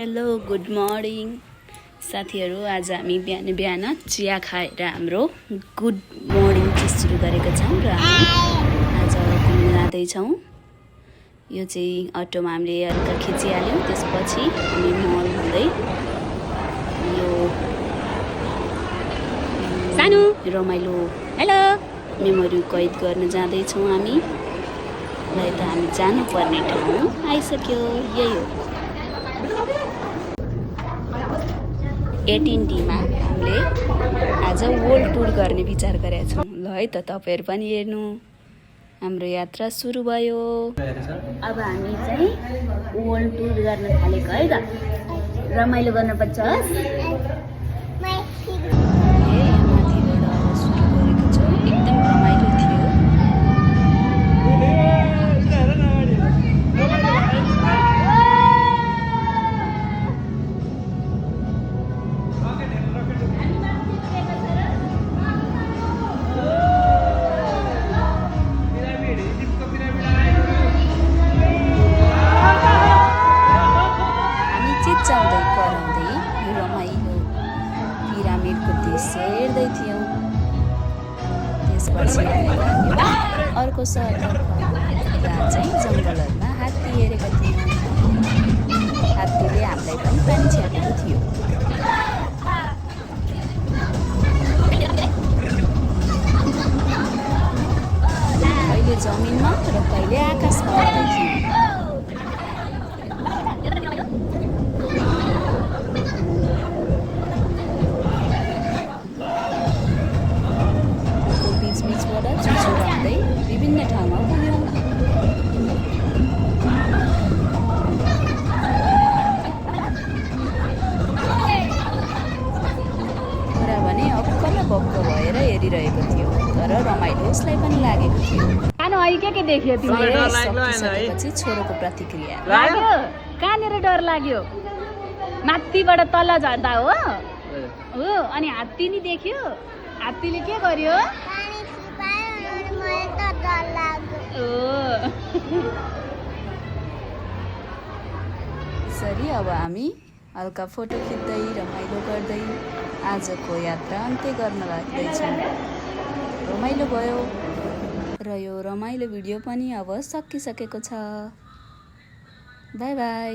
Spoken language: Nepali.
हेलो गुड मर्निङ साथीहरू। आज हामी बिहान बिहान चिया खाएर हाम्रो गुड मर्निङ चाहिँ सुरु गरेका छौँ र हामी आज घुम्न जाँदैछौँ। यो चाहिँ अटोमा हामीले हल्का खिचिहाल्यौँ, त्यसपछि हामी मल हुँदै यो सानो रमाइलो मेमोरी कैद गर्न जाँदैछौँ हामी। र यता हामी जानुपर्ने ठाउँ आइसक्यो, यही हो 18D मा हामीले आज वर्ल्ड टुर गर्ने विचार गरेका छौँ। ल है त तपाईँहरू पनि हेर्नु, हाम्रो यात्रा सुरु भयो। अब हामी चाहिँ वर्ल्ड टुर गर्न थालेको है त, रमाइलो गर्नुपर्छ। एकदम रमाइलो थियो। चिच्याउँदै कराउँदै यो रमाइलो पिरामिडको दृश्य हेर्दै थियौँ। त्यसपछि अर्को सहरतर्फ जहाँ चाहिँ जङ्गलहरूमा हात्ती हेरेका थियौँ। हात्तीले हामीलाई पनि पानी छ्यापेको थियो। कहिले जमिनमा र कहिले आकाशमा उड्दै थियो। विभिन्न ठाउँमा पुग्यौँ। कुरा भने अक्कल बक्क भएर हेरिरहेको थियो, तर रमाइलो उसलाई पनि लागेको थियो। सानो अहिले के देख्यो तिमीले? सकिसकेपछि छोरोको प्रतिक्रिया लाग्यो कहाँनिर डर लाग्यो? माथिबाट तल झर्दा हो। अनि हात्ती नि देख्यो, हात्तीले के गर्यो? सरी अब हामी हल्का फोटो खिच्दै रमाइलो गर्दै आजको यात्रा अन्त्य गर्न लाग्दैछौँ। रमाइलो भयो र यो रमाइलो भिडियो पनि अब सकिसकेको छ। By by.